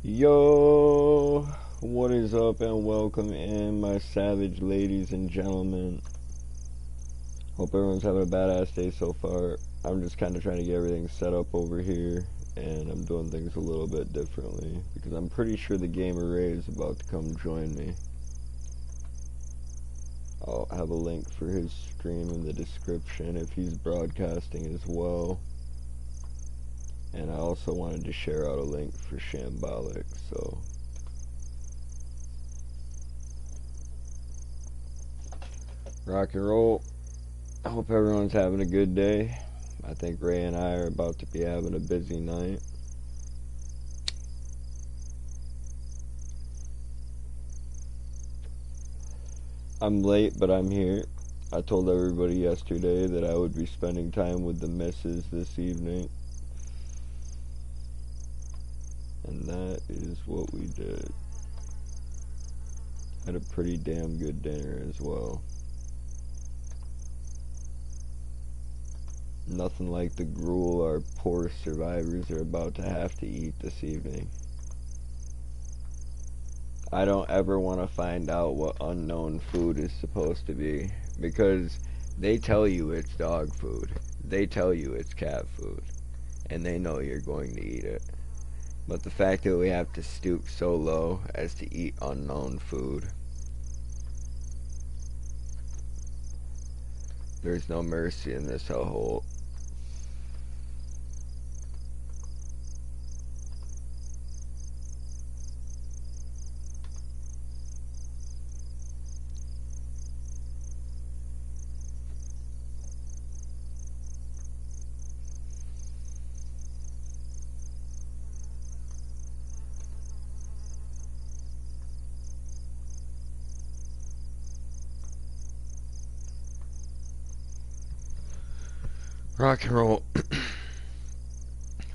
Yo, what is up and welcome in my savage ladies and gentlemen. Hope everyone's having a badass day so far. I'm just kind of trying to get everything set up over here, and I'm doing things a little bit differently because I'm pretty sure the gamer Ray is about to come join me. I'll have a link for his stream in the description if he's broadcasting as well. And I also wanted to share out a link for Shambolic, so rock and roll. I hope everyone's having a good day. I think Ray and I are about to be having a busy night. I'm late, but I'm here. I told everybody yesterday that I would be spending time with the missus this evening. And that is what we did. Had a pretty damn good dinner as well. Nothing like the gruel our poor survivors are about to have to eat this evening. I don't ever want to find out what unknown food is supposed to be, because they tell you it's dog food, they tell you it's cat food, and they know you're going to eat it. But the fact that we have to stoop so low as to eat unknown food, there's no mercy in this hellhole. Rock and roll.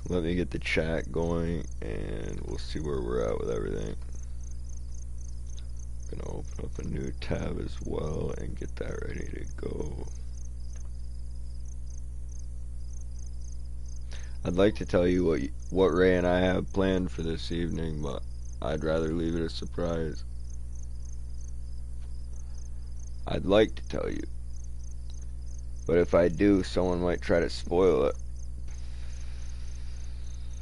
Let me get the chat going and we'll see where we're at with everything. I'm gonna open up a new tab as well and get that ready to go. I'd like to tell you what Ray and I have planned for this evening, but I'd rather leave it a surprise. I'd like to tell you, but if I do, someone might try to spoil it.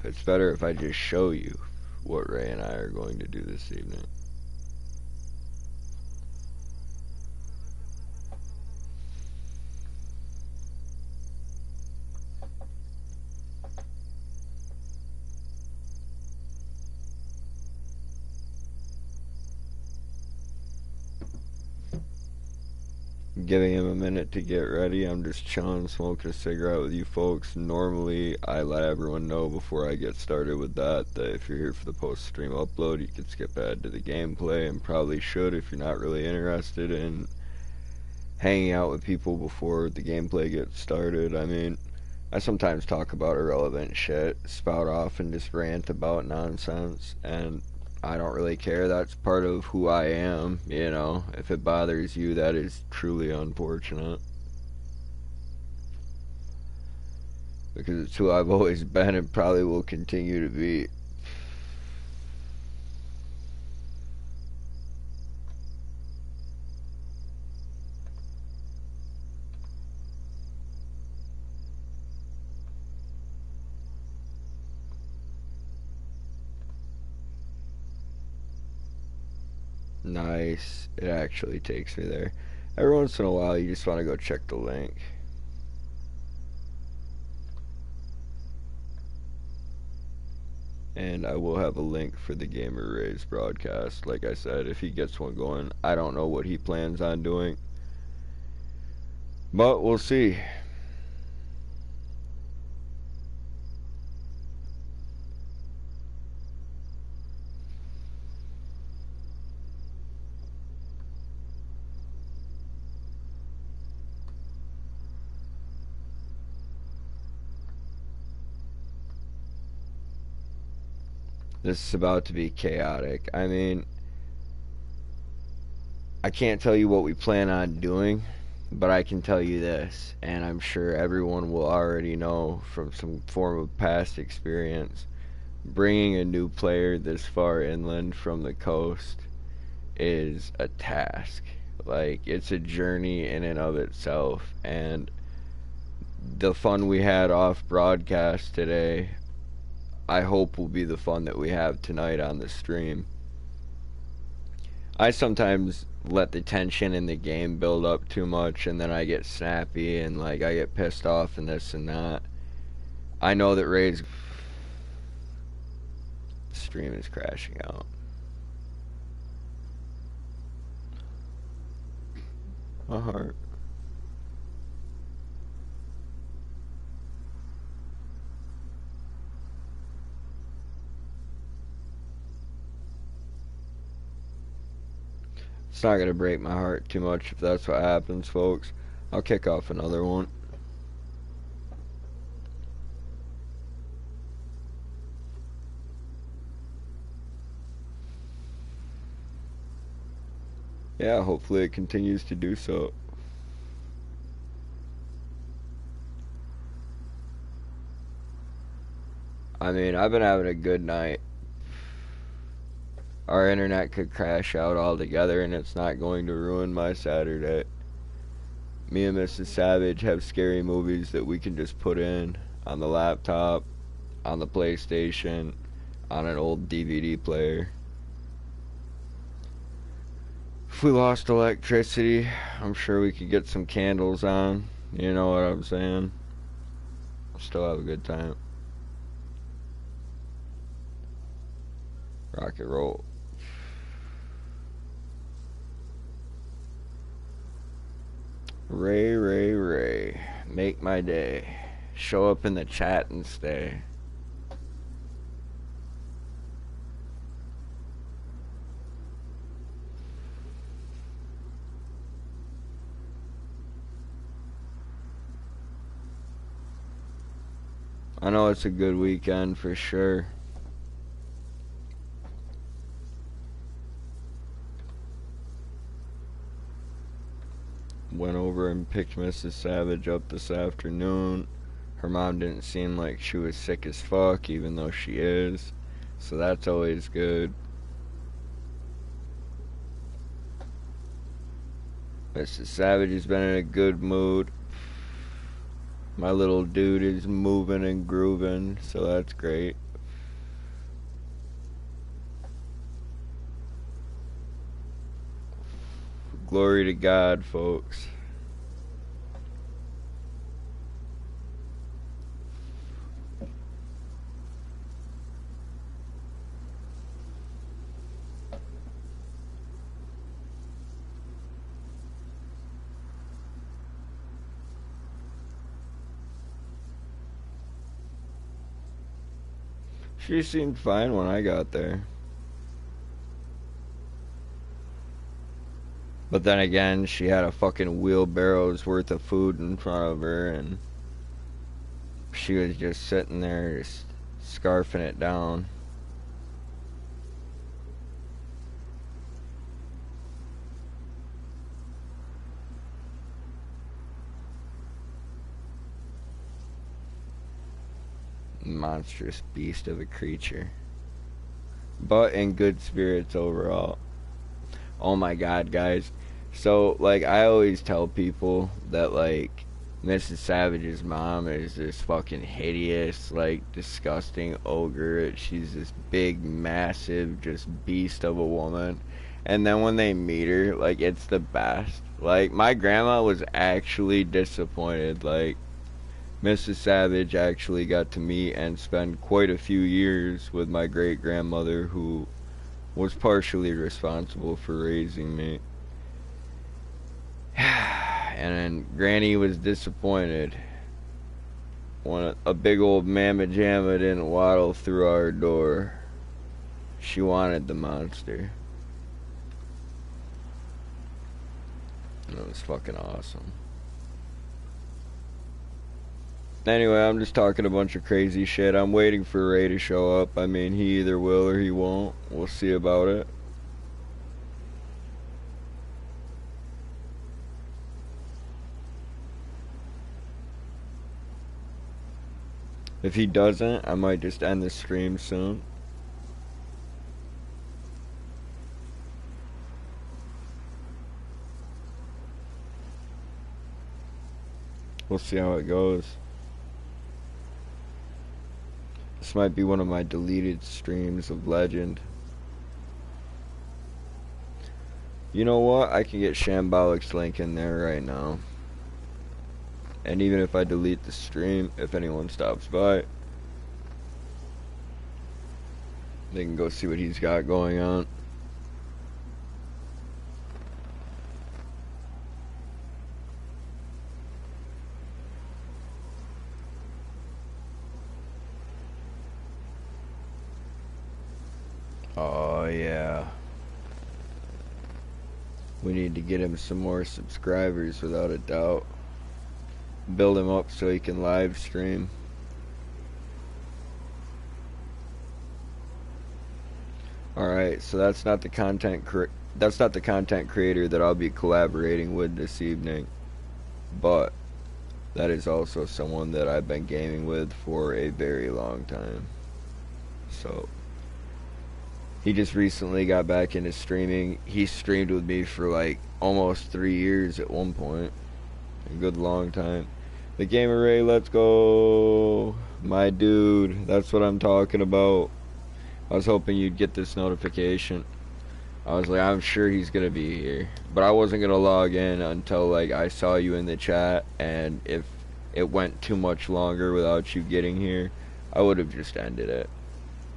It's better if I just show you what Ray and I are going to do this evening. Giving him a minute to get ready. I'm just chilling, smoking a cigarette with you folks. Normally, I let everyone know before I get started with that if you're here for the post-stream upload, you can skip ahead to the gameplay, and probably should if you're not really interested in hanging out with people before the gameplay gets started. I mean, I sometimes talk about irrelevant shit, spout off and just rant about nonsense, and I don't really care. That's part of who I am, you know. If it bothers you, that is truly unfortunate. Because it's who I've always been and probably will continue to be. Nice. It actually takes me there. Every once in a while, you just want to go check the link. And I will have a link for the Gamer Ray's broadcast. Like I said, if he gets one going, I don't know what he plans on doing, but we'll see. This is about to be chaotic. I mean, I can't tell you what we plan on doing, but I can tell you this, and I'm sure everyone will already know from some form of past experience. bringing a new player this far inland from the coast is a task. Like, it's a journey in and of itself, and the fun we had off broadcast today, I hope will be the fun that we have tonight on the stream. I sometimes let the tension in the game build up too much, and then I get snappy and like I get pissed off and this and that. I know that Ray's stream is crashing out. A heart. It's not gonna break my heart too much if that's what happens, folks. I'll kick off another one. Yeah, hopefully it continues to do so. I mean, I've been having a good night. Our internet could crash out altogether and it's not going to ruin my Saturday. Me and Mrs. Savage have scary movies that we can just put in on the laptop, on the PlayStation, on an old DVD player. If we lost electricity, I'm sure we could get some candles on. You know what I'm saying? Still have a good time. Rock and roll. Ray, make my day. Show up in the chat and stay. I know it's a good weekend for sure. Went over and picked Mrs. Savage up this afternoon. Her mom didn't seem like she was sick as fuck, even though she is. So that's always good. Mrs. Savage has been in a good mood. My little dude is moving and grooving, so that's great. Glory to God, folks. She seemed fine when I got there. But then again, she had a fucking wheelbarrow's worth of food in front of her, and she was just sitting there, just scarfing it down. Monstrous beast of a creature. But in good spirits overall. Oh my god, guys. So, like, I always tell people that, like, Mrs. Savage's mom is this fucking hideous, like, disgusting ogre. She's this big, massive, just beast of a woman. And then when they meet her, like, it's the best. Like, my grandma was actually disappointed. Like, Mrs. Savage actually got to meet and spend quite a few years with my great-grandmother, who was partially responsible for raising me. And then Granny was disappointed when a big old mamma jamma didn't waddle through our door. She wanted the monster. And it was fucking awesome. Anyway, I'm just talking a bunch of crazy shit. I'm waiting for Ray to show up. I mean, he either will or he won't. We'll see about it. If he doesn't, I might just end the stream soon. We'll see how it goes. This might be one of my deleted streams of Legend. You know what? I can get Shambolic's link in there right now. And even if I delete the stream, if anyone stops by, they can go see what he's got going on. Oh yeah. We need to get him some more subscribers without a doubt. Build him up so he can live stream. Alright, so that's not the content creator that I'll be collaborating with this evening. But that is also someone that I've been gaming with for a very long time. So he just recently got back into streaming. He streamed with me for like almost 3 years at one point. A good long time. The Gamer Ray, let's go. My dude, that's what I'm talking about. I was hoping you'd get this notification. I was like, I'm sure he's gonna be here. But I wasn't gonna log in until like I saw you in the chat, and if it went too much longer without you getting here, I would have just ended it.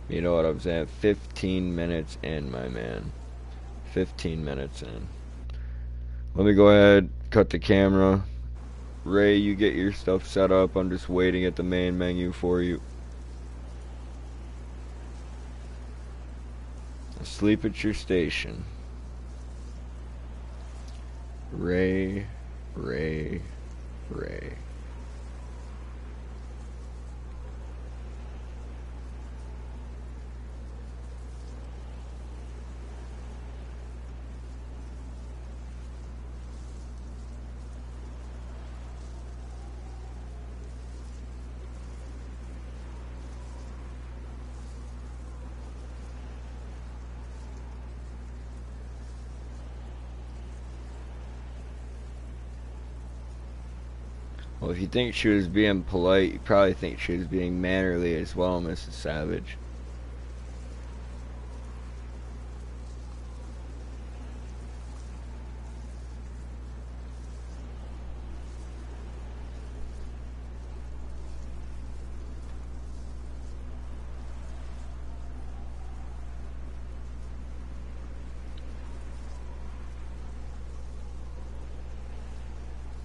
You know what I'm saying? 15 minutes in, my man. 15 minutes in. Let me go ahead, cut the camera. Ray, you get your stuff set up. I'm just waiting at the main menu for you. Sleep at your station. Ray, Ray, Ray. Well, if you think she was being polite, you probably think she was being mannerly as well, Mrs. Savage.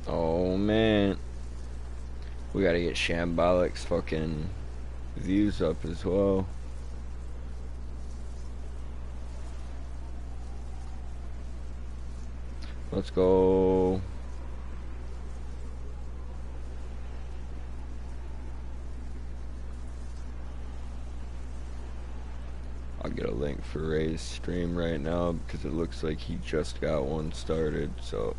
Oh, man. We gotta get Shambolic's fucking views up as well. Let's go. I'll get a link for Ray's stream right now because it looks like he just got one started, so.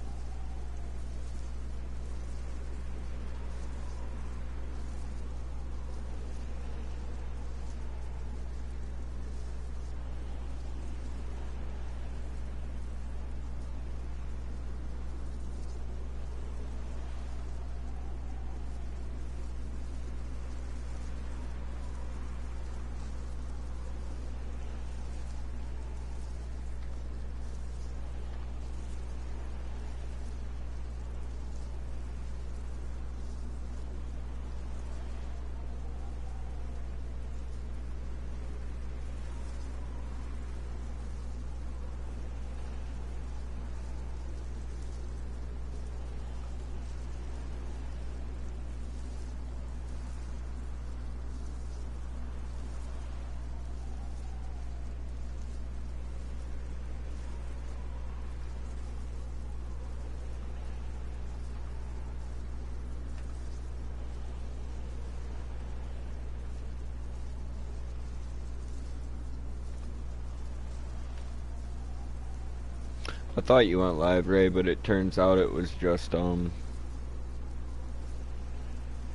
I thought you went live, Ray, but it turns out it was just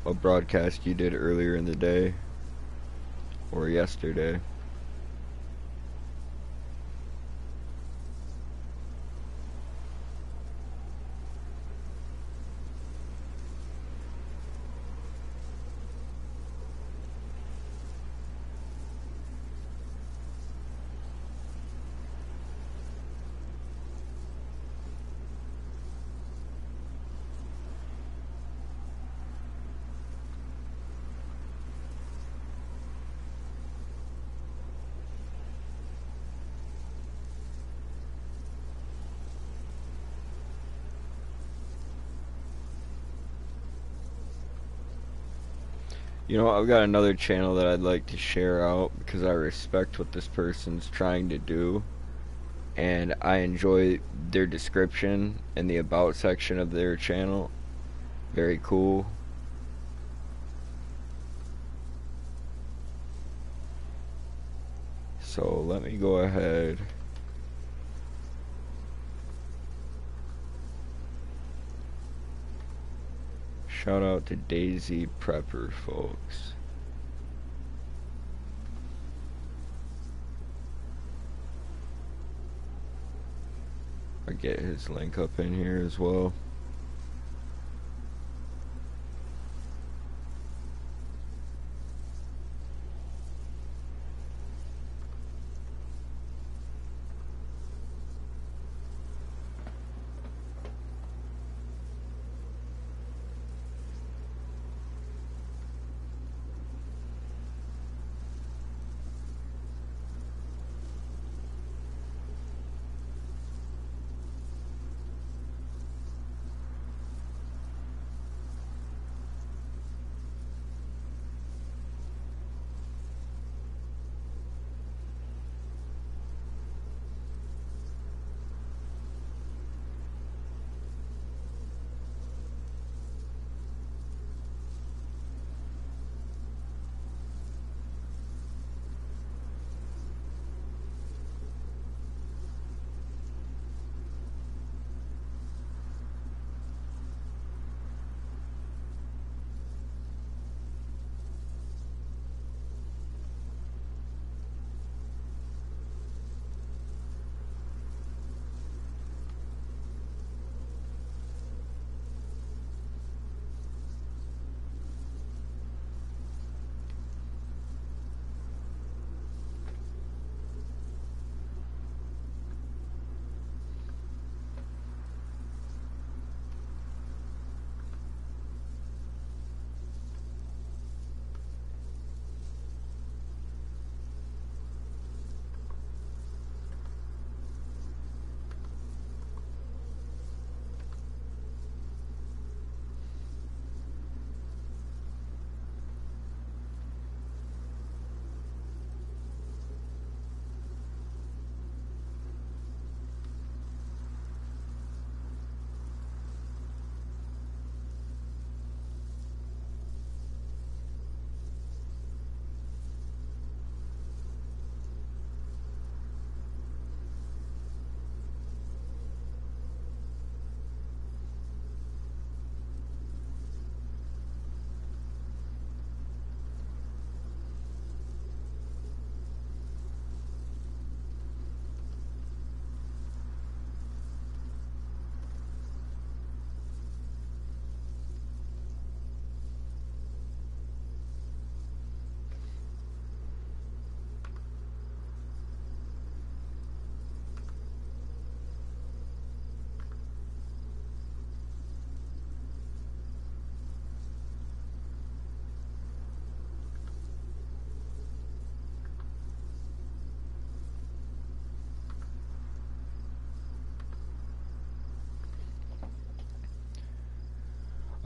a broadcast you did earlier in the day or yesterday. You know, I've got another channel that I'd like to share out because I respect what this person's trying to do, and I enjoy their description and the about section of their channel. Very cool. So let me go ahead. Shout out to DayZ Prepper, folks. I get his link up in here as well.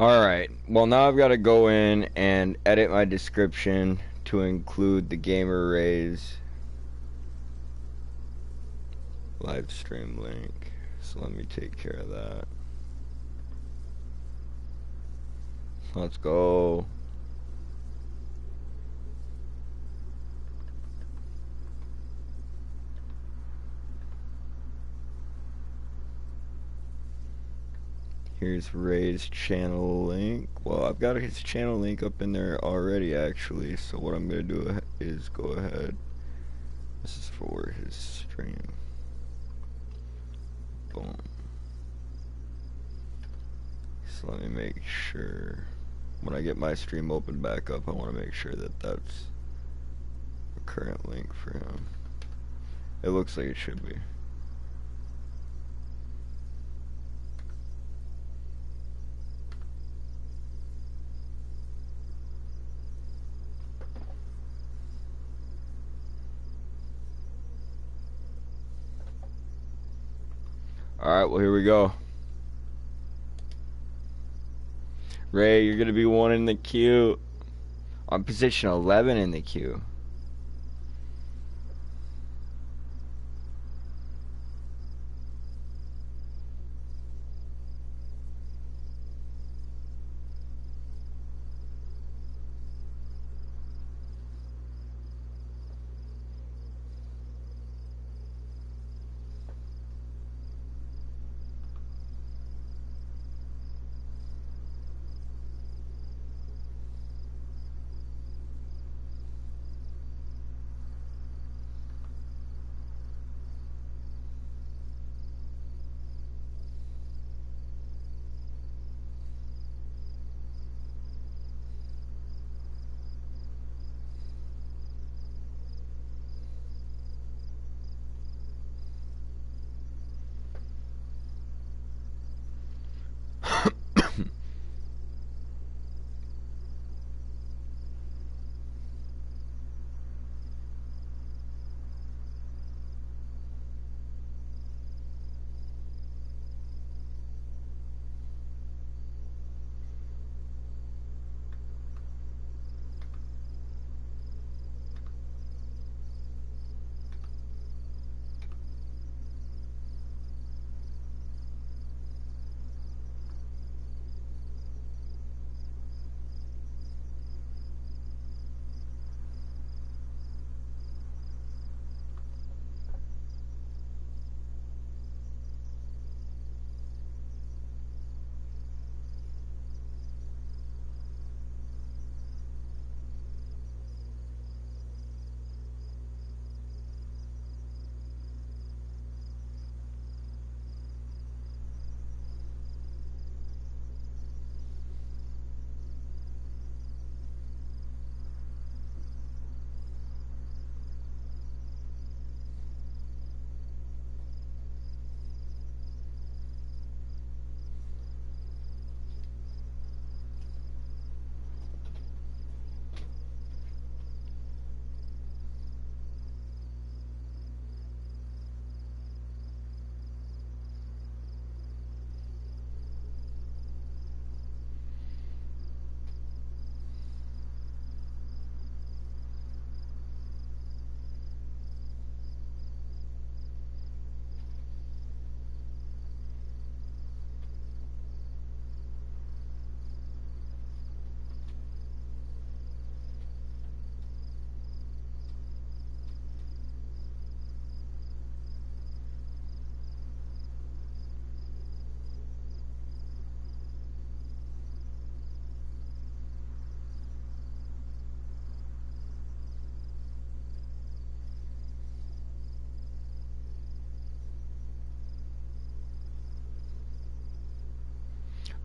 Alright, well now I've got to go in and edit my description to include the gamer raise live stream link. So let me take care of that. Let's go. Here's Ray's channel link. Well, I've got his channel link up in there already, actually. So what I'm going to do is go ahead. This is for his stream. Boom. So let me make sure. When I get my stream open back up, I want to make sure that that's the current link for him. It looks like it should be. Alright, well, here we go. Ray, you're going to be one in the queue. On position 11 in the queue.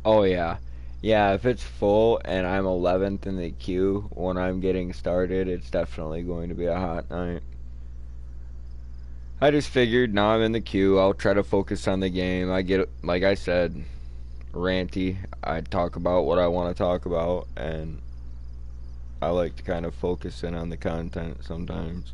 Oh yeah. Yeah, if it's full and I'm 11th in the queue when I'm getting started, it's definitely going to be a hot night. I just figured now I'm in the queue, I'll try to focus on the game. I get, like I said, ranty. I talk about what I want to talk about, and I like to kind of focus in on the content sometimes.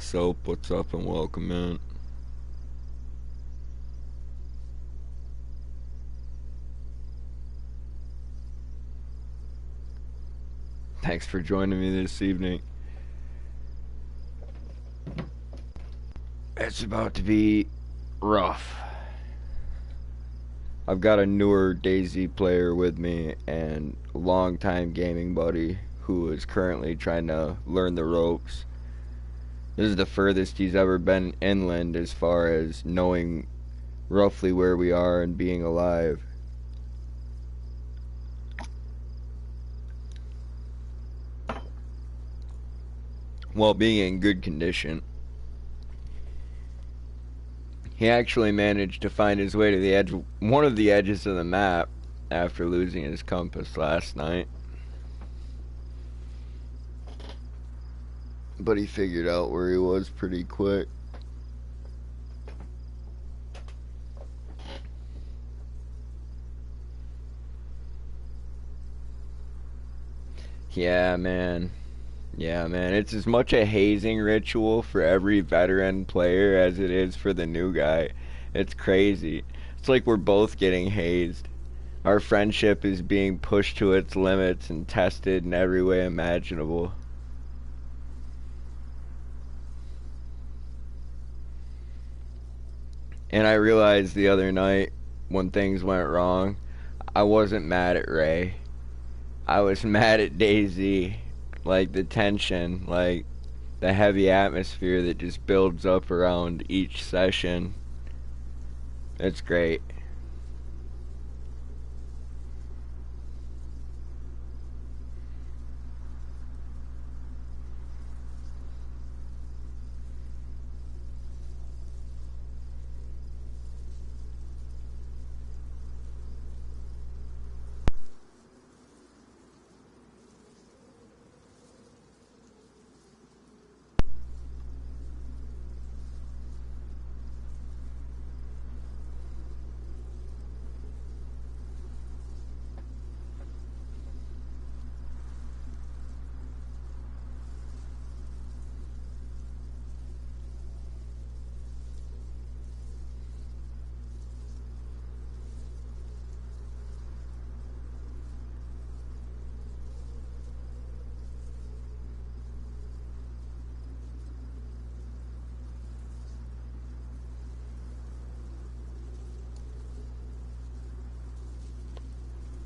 Soap, what's up, and welcome in. Thanks for joining me this evening. It's about to be rough. I've got a newer DayZ player with me and a longtime gaming buddy who is currently trying to learn the ropes. This is the furthest he's ever been inland as far as knowing roughly where we are and being alive. While being in good condition. He actually managed to find his way to the edge, one of the edges of the map, after losing his compass last night. But he figured out where he was pretty quick. Yeah, man. Yeah, man, it's as much a hazing ritual for every veteran player as it is for the new guy. It's crazy. It's like we're both getting hazed. Our friendship is being pushed to its limits and tested in every way imaginable. And I realized the other night when things went wrong, I wasn't mad at Ray. I was mad at DayZ. Like the tension, like the heavy atmosphere that just builds up around each session. It's great.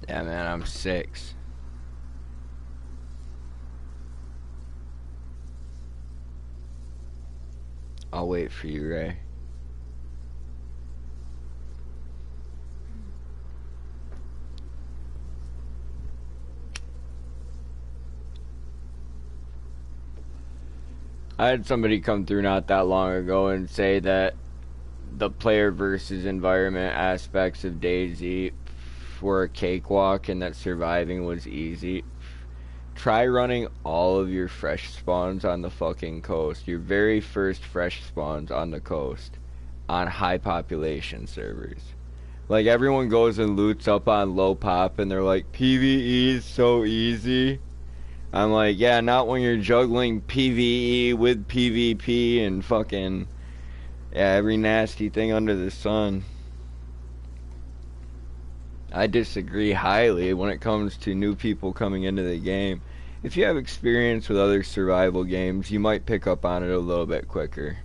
Yeah, man, I'm 6. I'll wait for you, Ray. I had somebody come through not that long ago and say that the player versus environment aspects of DayZ were a cakewalk and that surviving was easy. Try running all of your fresh spawns on the fucking coast. Your very first fresh spawns on the coast. On high population servers. Like everyone goes and loots up on low pop and they're like, PvE is so easy. I'm like, yeah, not when you're juggling PvE with PvP and fucking, yeah, every nasty thing under the sun. I disagree highly when it comes to new people coming into the game. If you have experience with other survival games, you might pick up on it a little bit quicker.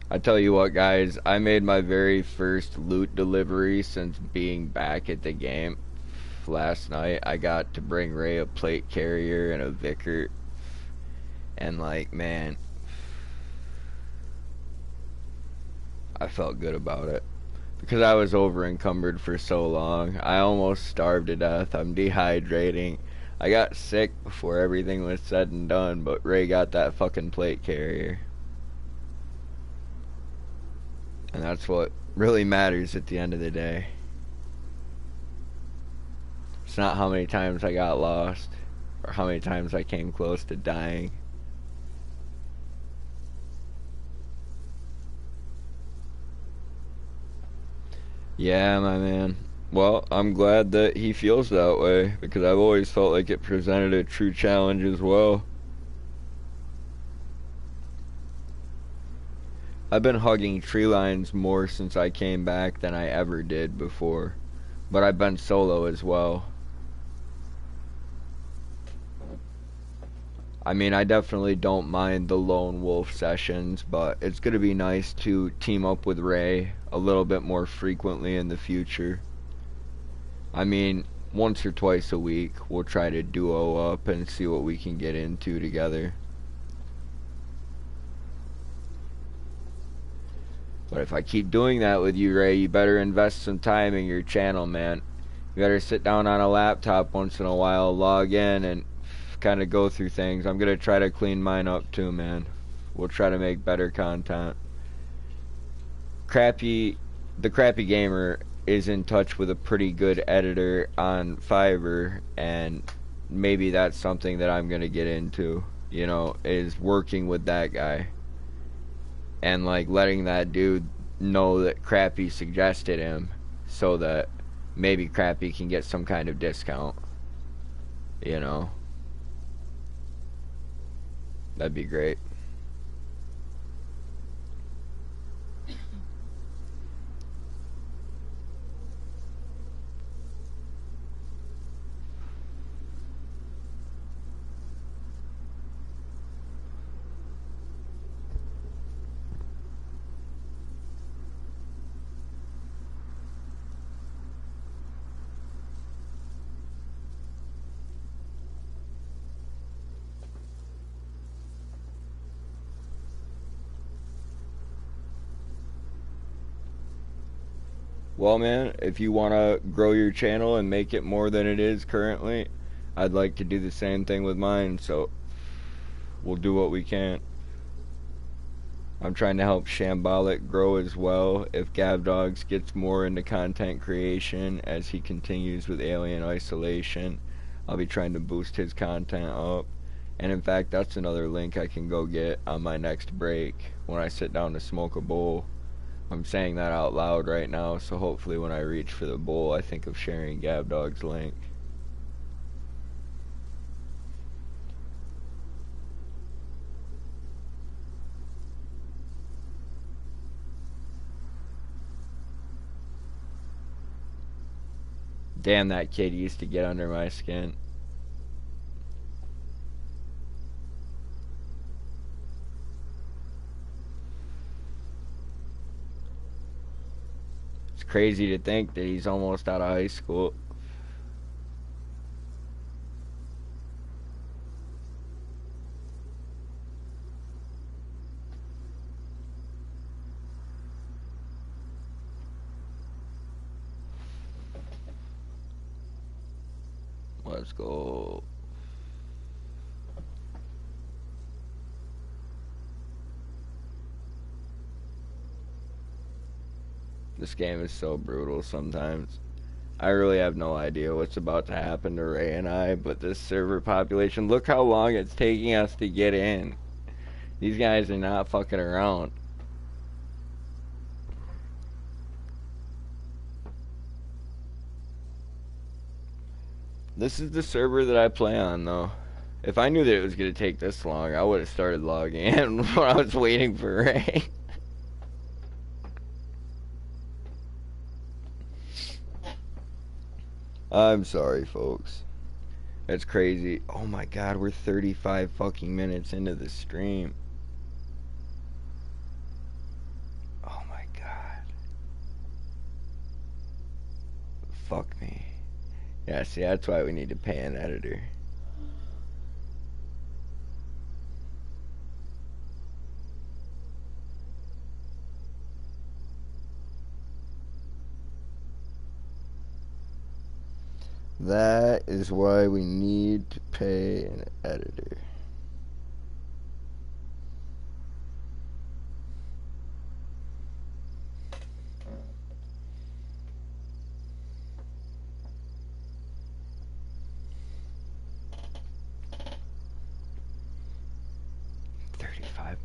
I tell you what, guys, I made my very first loot delivery since being back at the game. Last night I got to bring Ray a plate carrier and a Vickert, and like, man, I felt good about it because I was over encumbered for so long. I almost starved to death. I'm dehydrating. I got sick before everything was said and done, but Ray got that fucking plate carrier, and that's what really matters at the end of the day. It's not how many times I got lost or how many times I came close to dying. Yeah, my man. Well, I'm glad that he feels that way because I've always felt like it presented a true challenge as well. I've been hugging tree lines more since I came back than I ever did before. But I've been solo as well. I mean, I definitely don't mind the lone wolf sessions, but it's going to be nice to team up with Ray a little bit more frequently in the future. I mean, once or twice a week, we'll try to duo up and see what we can get into together. But if I keep doing that with you, Ray, you better invest some time in your channel, man. You better sit down on a laptop once in a while, log in, and kind of go through things. I'm going to try to clean mine up too, man. We'll try to make better content. The Crappy Gamer is in touch with a pretty good editor on Fiverr, and maybe that's something that I'm going to get into, you know, is working with that guy. And like letting that dude know that Crappy suggested him so that maybe Crappy can get some kind of discount. You know? That'd be great. Well, man, if you want to grow your channel and make it more than it is currently, I'd like to do the same thing with mine, so we'll do what we can. I'm trying to help Shambolic grow as well. If Gavdogs gets more into content creation as he continues with Alien Isolation, I'll be trying to boost his content up. And in fact, that's another link I can go get on my next break when I sit down to smoke a bowl. I'm saying that out loud right now, so hopefully when I reach for the bowl, I think of sharing Gavdog's link. Damn, that kid used to get under my skin. It's crazy to think that he's almost out of high school. Let's go. This game is so brutal sometimes. I really have no idea what's about to happen to Ray and I, but this server population, look how long it's taking us to get in. These guys are not fucking around. This is the server that I play on, though. If I knew that it was going to take this long, I would have started logging in when I was waiting for Ray. I'm sorry, folks. That's crazy. Oh my god, we're 35 fucking minutes into the stream. Oh my god. Fuck me. Yeah, see, that's why we need to pay an editor. That is why we need to pay an editor.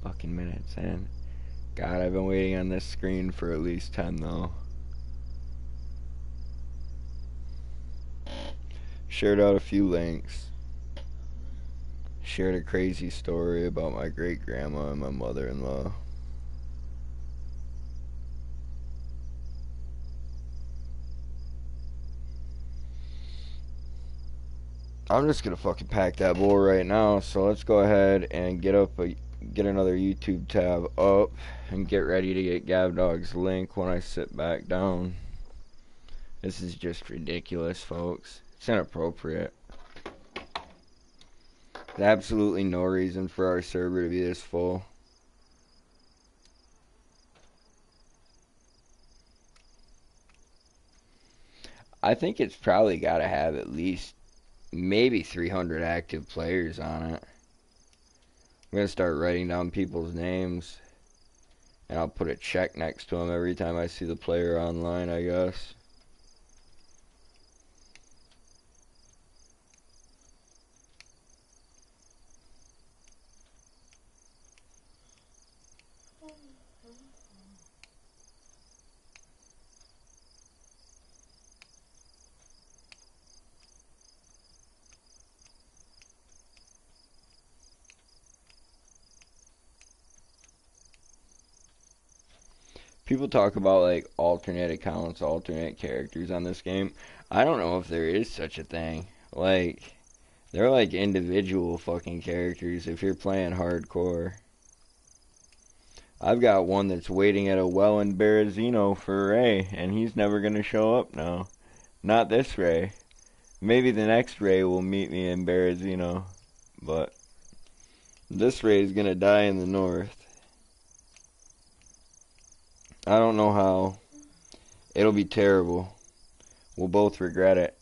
Fucking minutes in. God, I've been waiting on this screen for at least 10 though. Shared out a few links. Shared a crazy story about my great grandma and my mother-in-law. I'm just gonna fucking pack that bowl right now. So let's go ahead and get another YouTube tab up and get ready to get Gavdog's link when I sit back down. This is just ridiculous, folks. It's inappropriate. There's absolutely no reason for our server to be this full. I think it's probably got to have at least maybe 300 active players on it. I'm going to start writing down people's names, and I'll put a check next to them every time I see the player online, I guess. People talk about like alternate accounts, alternate characters on this game. I don't know if there is such a thing. Like, they're like individual fucking characters if you're playing hardcore. I've got one that's waiting at a well in Berezino for Ray, and he's never gonna show up now. Not this Ray. Maybe the next Ray will meet me in Berezino, but this Ray is gonna die in the north. I don't know how. It'll be terrible. We'll both regret it.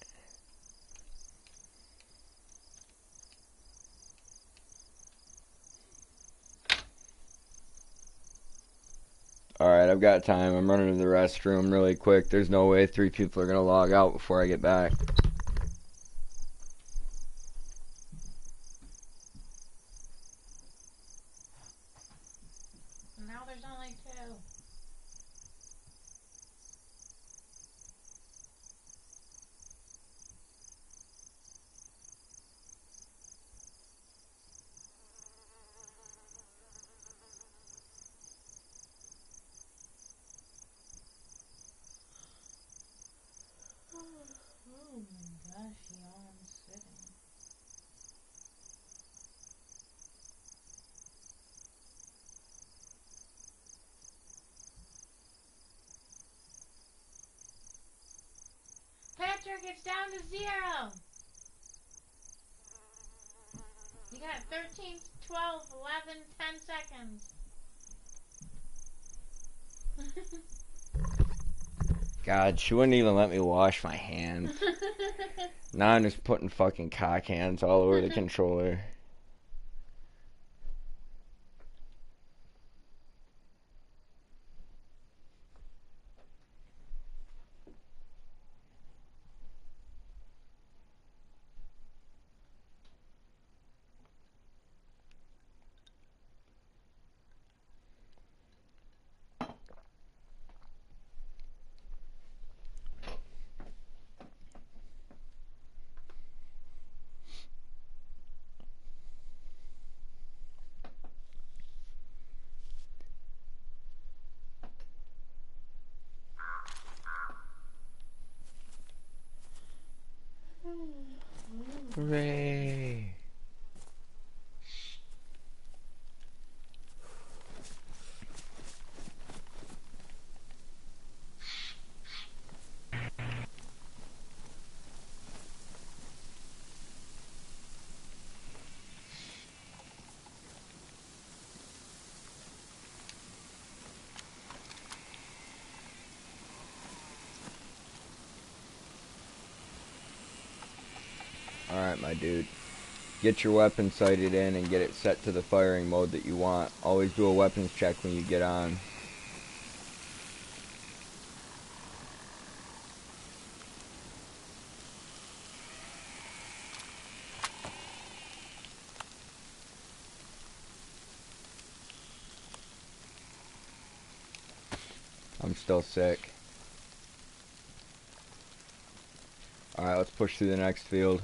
Alright, I've got time. I'm running to the restroom really quick. There's no way 3 people are gonna log out before I get back. Now there's only 2. Oh my gosh, yawn's sitting. Patrick, it's down to 0. You got 13, 12, 11, 10 seconds. God, she wouldn't even let me wash my hands. Now I'm just putting fucking cock hands all over the controller. Hooray. Alright, my dude. Get your weapon sighted in and get it set to the firing mode that you want. Always do a weapons check when you get on. I'm still sick. Alright, let's push through the next field.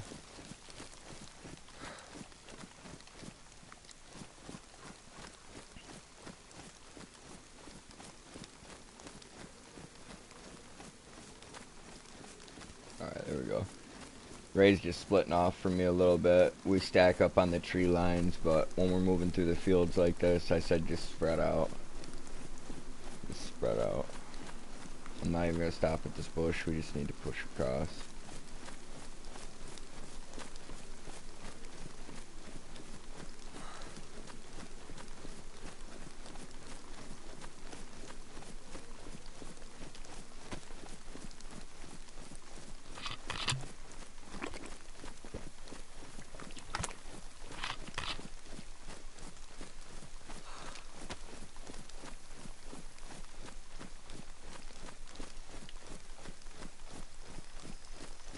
Alright, there we go. Ray's just splitting off from me a little bit. We stack up on the tree lines, but when we're moving through the fields like this, I said just spread out. Just spread out. I'm not even going to stop at this bush. We just need to push across.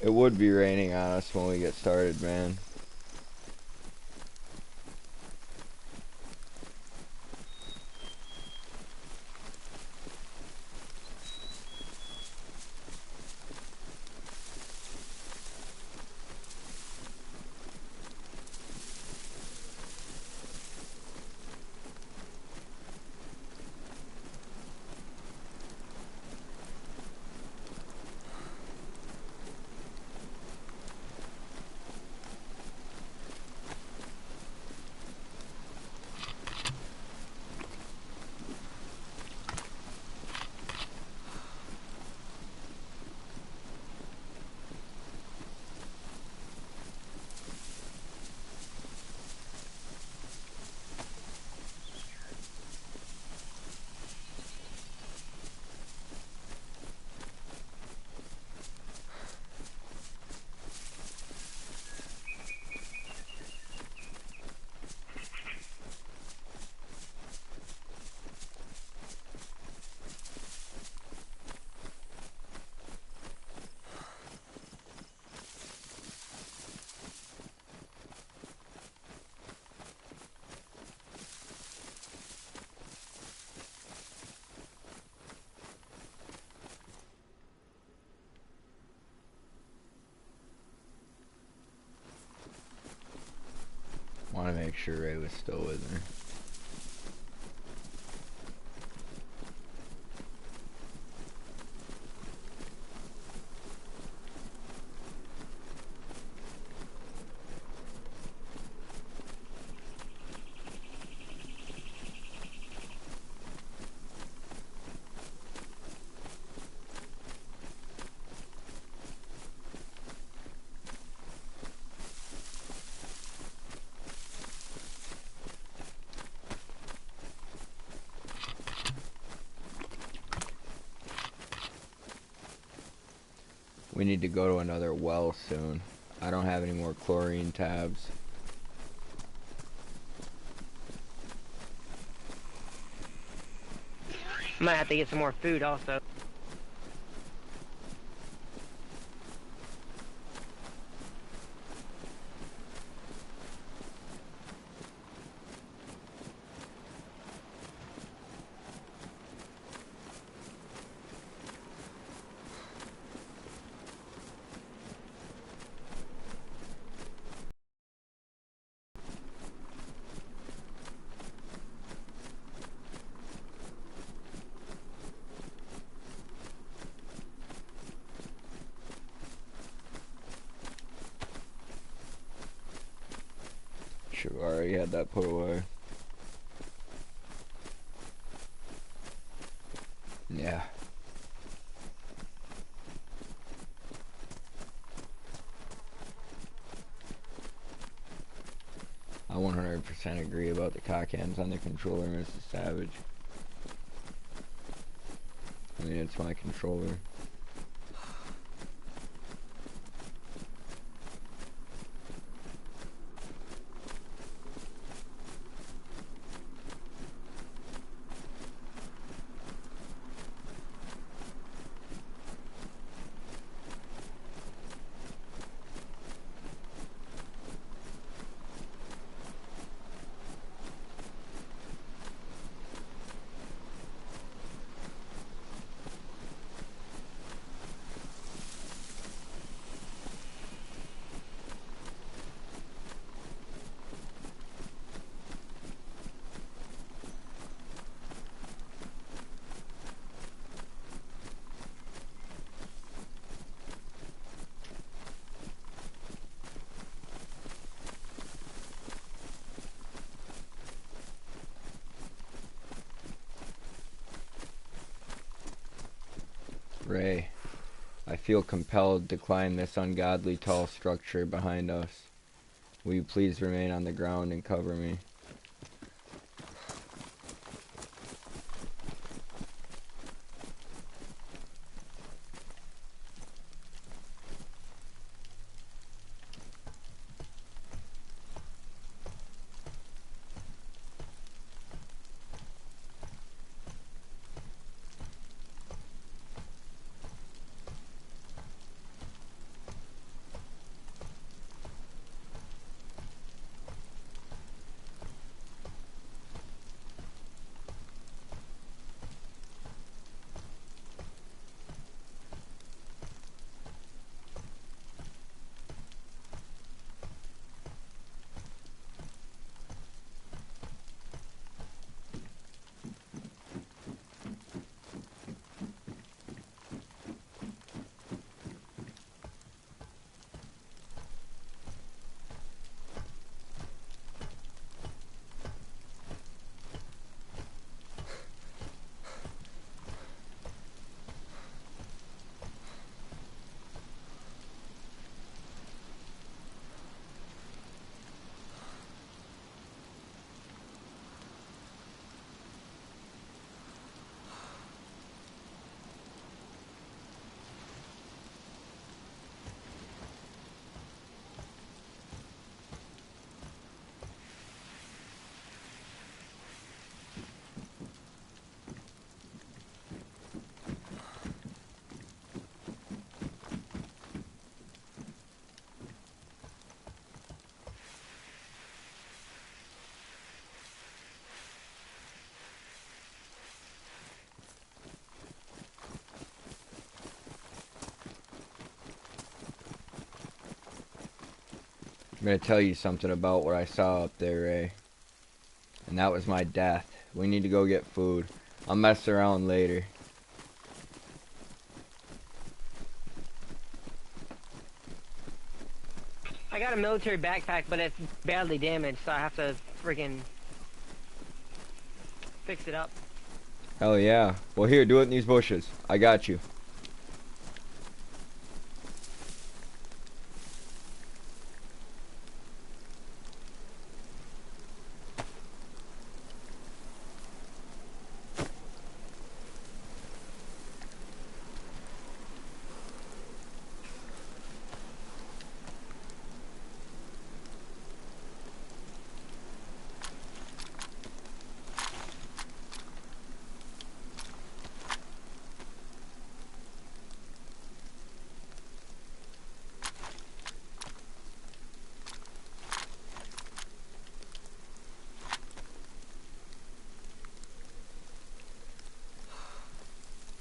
It would be raining on us when we get started, man. Want to make sure Ray was still with me. We need to go to another well soon. I don't have any more chlorine tabs. Might have to get some more food also. Should have already had that put away. Yeah. I 100% agree about the cock hands on the controller, Mrs. Savage. I mean, it's my controller. Ray, I feel compelled to climb this ungodly tall structure behind us. Will you please remain on the ground and cover me? I'm gonna tell you something about what I saw up there, Ray. And that was my death. We need to go get food. I'll mess around later. I got a military backpack, but it's badly damaged, so I have to freaking fix it up. Hell yeah. Well, here, do it in these bushes. I got you.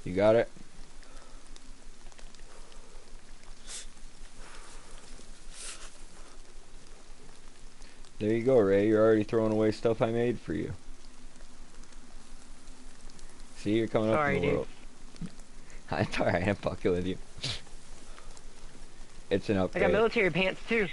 You got it? There you go, Ray. You're already throwing away stuff I made for you. See, you're coming up Sorry, in the dude. world. It's alright, I'm fucking with you. It's an I upgrade. got military pants too.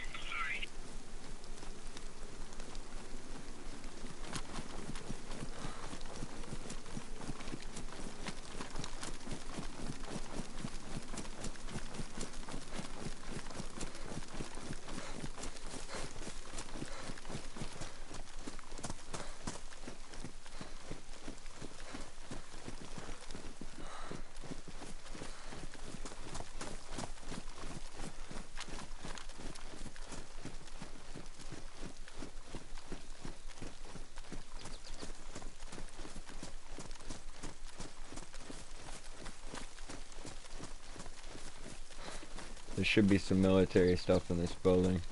There should be some military stuff in this building.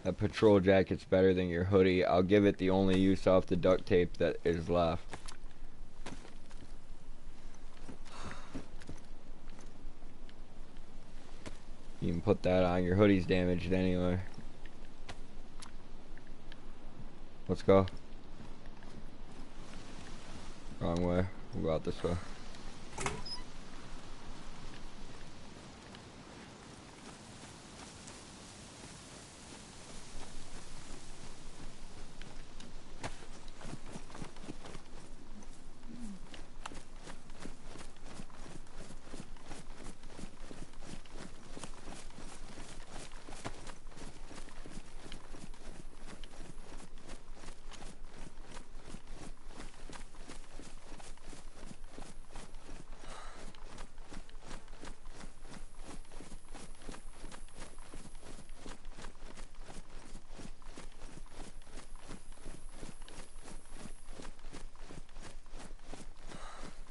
That patrol jacket's better than your hoodie. I'll give it the only use off the duct tape that is left. You can put that on. Your hoodie's damaged anyway. Let's go. Wrong way. We'll go out this way.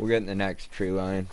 We'll get in the next tree line.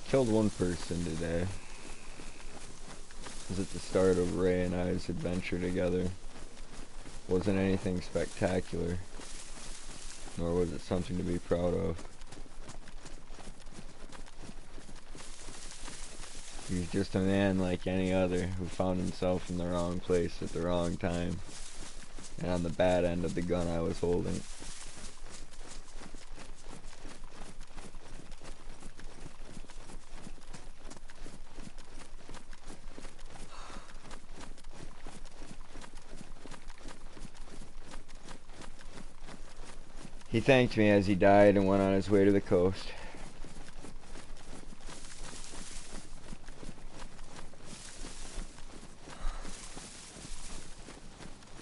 Killed one person today. It was at the start of Ray and I's adventure together. Wasn't anything spectacular, nor was it something to be proud of. He was just a man like any other who found himself in the wrong place at the wrong time, and on the bad end of the gun I was holding. He thanked me as he died and went on his way to the coast.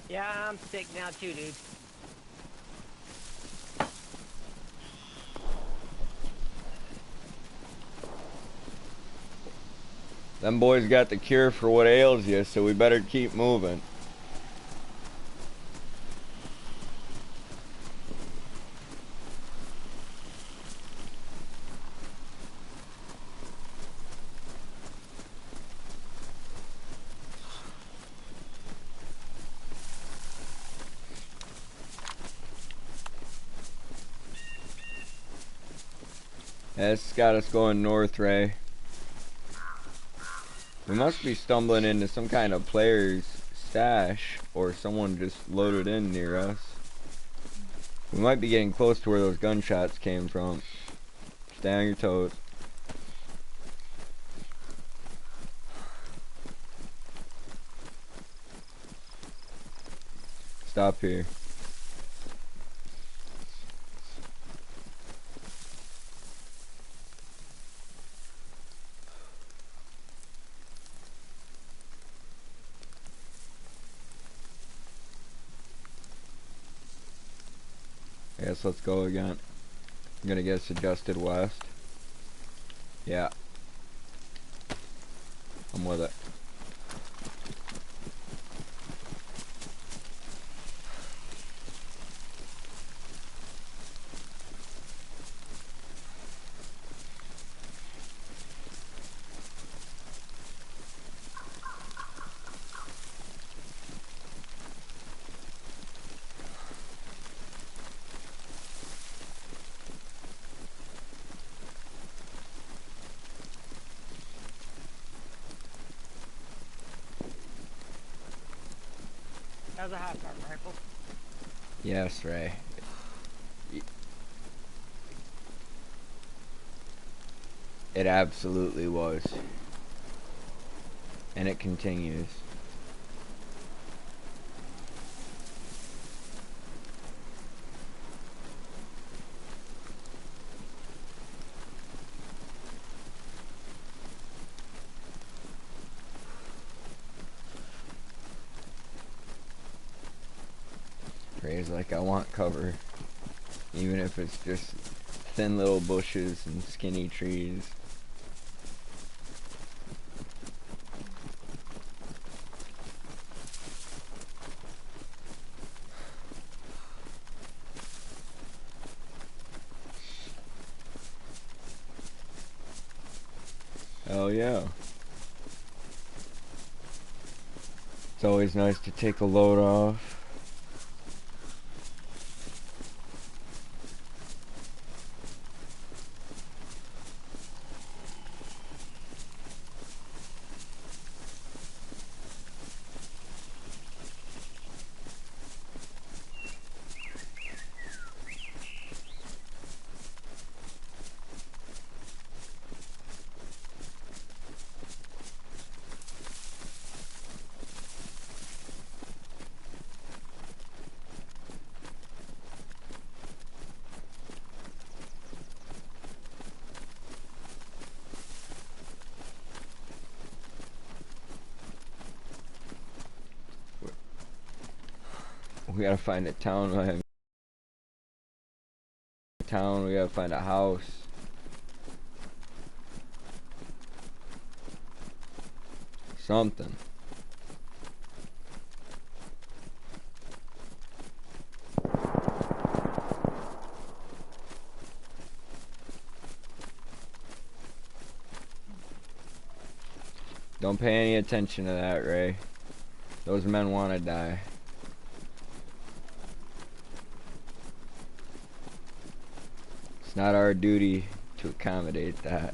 Yeah, I'm sick now too, dude. Them boys got the cure for what ails you, so we better keep moving. That's got us going north, Ray. We must be stumbling into some kind of player's stash, or someone just loaded in near us. We might be getting close to where those gunshots came from. Stay on your toes. Stop here. I guess let's go again. I'm gonna get us adjusted west. Yeah. I'm with it. That was a half guard rifle. Yes, Ray. It absolutely was. And it continues. Ray's like, I want cover. Even if it's just thin little bushes and skinny trees. Hell yeah. It's always nice to take a load off. We gotta find a town. We gotta find a house. Something. Don't pay any attention to that, Ray. Those men want to die. It's not our duty to accommodate that.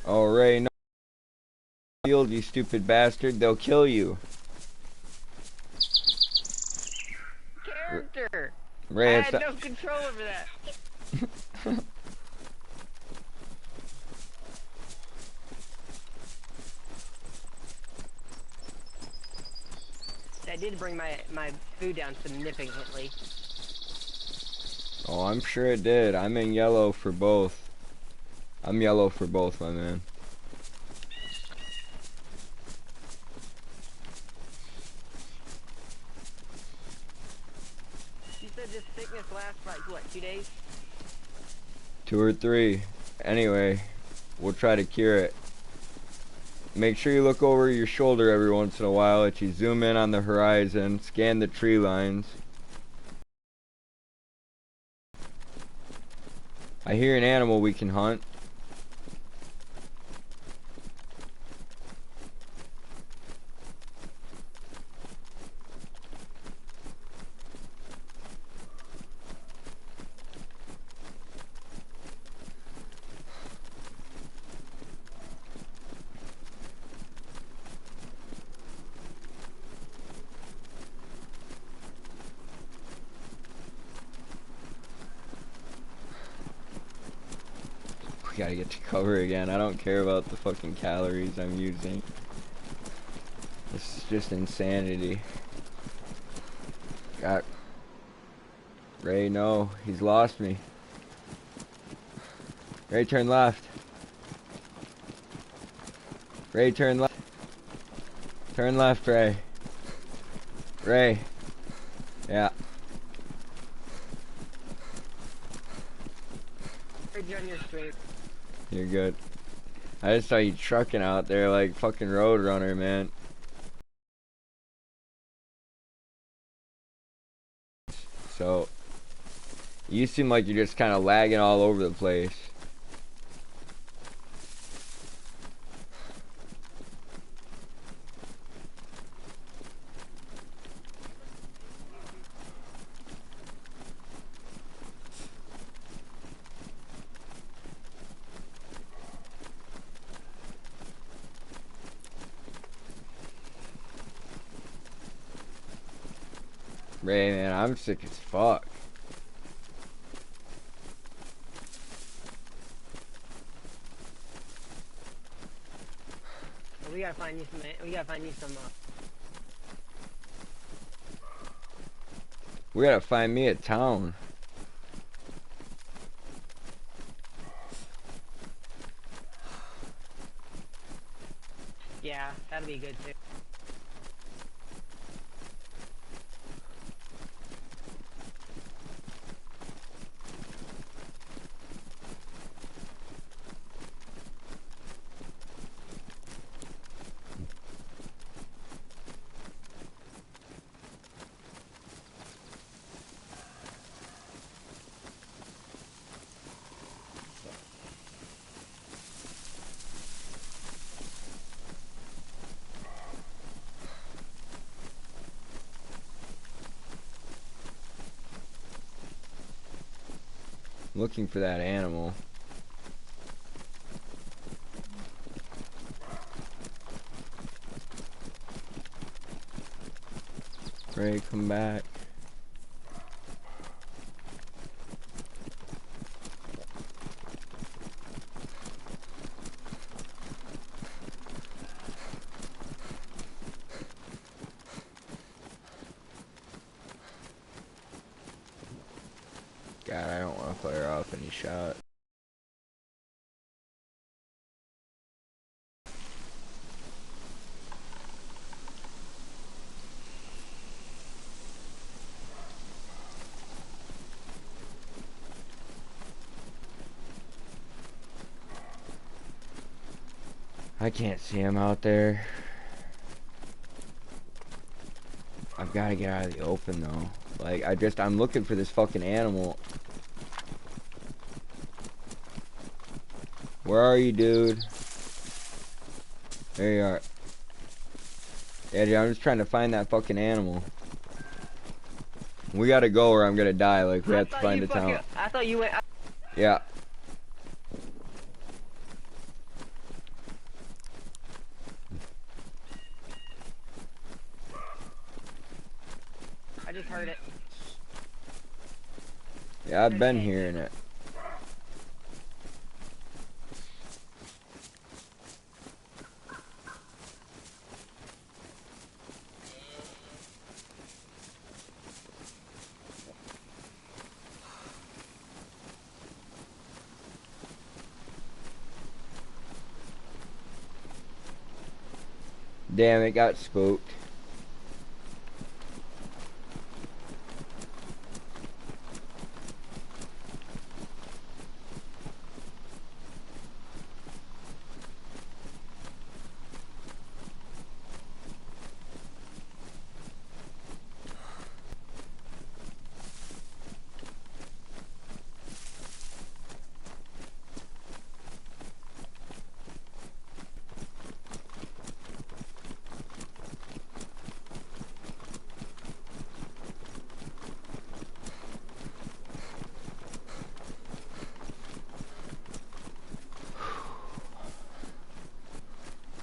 Oh, Ray, no. Field, you stupid bastard. They'll kill you. Character! Ray, I it's had no control over that. That did bring my food down significantly. Oh, I'm sure it did. I'm in yellow for both. I'm yellow for both, my man. You said this sickness lasts like, what, 2 days? 2 or 3. Anyway, we'll try to cure it. Make sure you look over your shoulder every once in a while as you zoom in on the horizon, scan the tree lines. I hear an animal we can hunt. We gotta get to cover again. I don't care about the fucking calories I'm using. This is just insanity. God. Ray, no. He's lost me. Ray, turn left. Ray, turn left. Turn left, Ray. Ray. Yeah. On your stream. You're good. I just saw you trucking out there like fucking road runner, man. So, you seem like you're just kind of lagging all over the place. Ray, man, I'm sick as fuck. We gotta find you some. We gotta find you some. We gotta find me a town. Yeah, that'd be good too. Looking for that animal. Ray, come back. God, I don't want to fire off any shot. I can't see him out there. I've got to get out of the open though. Like, I'm looking for this fucking animal. Where are you, dude? There you are. Yeah, dude, I'm just trying to find that fucking animal. We gotta go or I'm gonna die. Like, we have to find a town. I thought you went. Yeah. I just heard it. Yeah, I've been hearing it. Damn, it got spooked.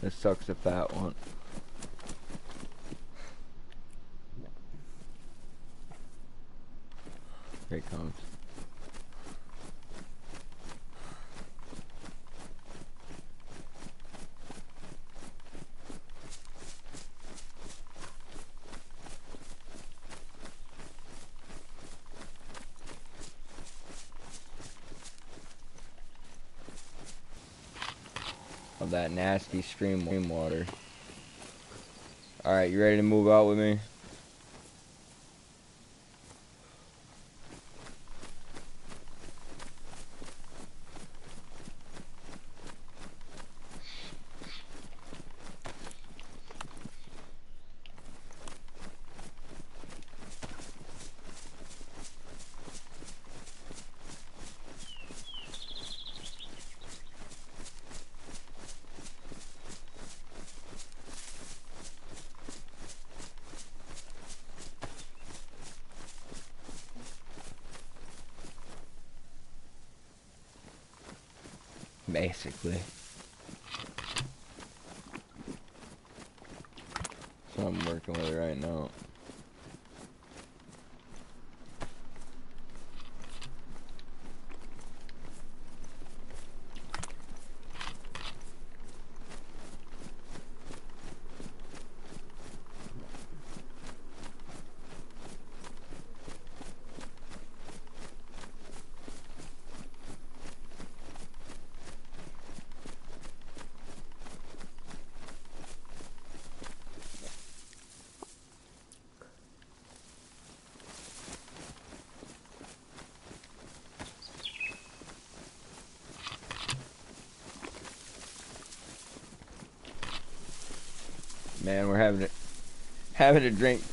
This sucks, a fat one. Here it comes. Of that nasty stream water. Alright, you ready to move out with me? Basically. So I'm working with it right now. Man, we're having a drink